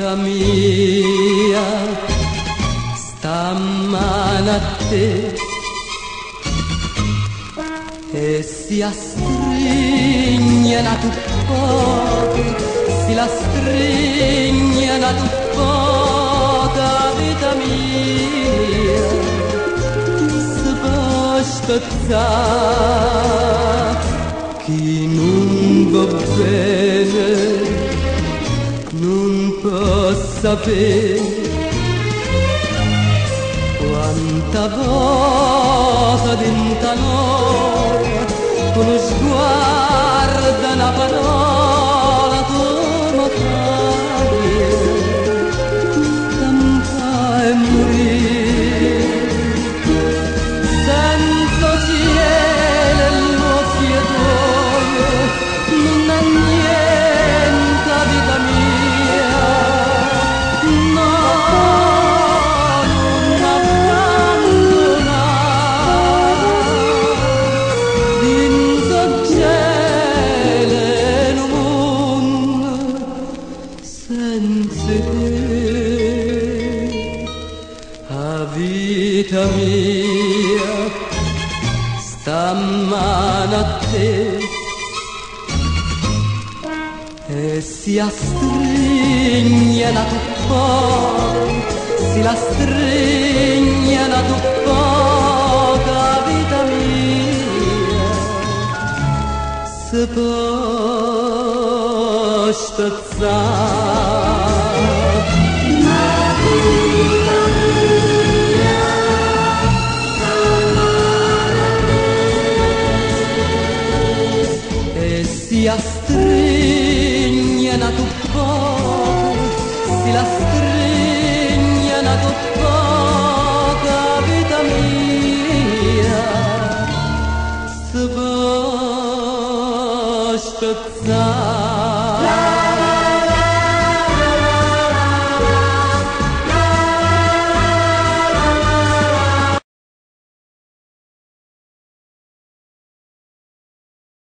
vita mia, stamane a te e si astrignano tu poco, si la strignano tu poco, vita mia, si può spezzare, chi non va bene non può sapere quanta volta dentro noi con lo sguardo una parola come fai campare e morire senza cielo e l'occhio non è niente vita mia, no, non abbandonare dentro il cielo e un mondo senza te, a vita mia, stamane a te e si astrignano tu poco, si la strignano tu poco, vita mia, si può spezzare. Ma vita mia, e si astrignano tu poco, si la strignano tu poco, vita mia, si può spezzare.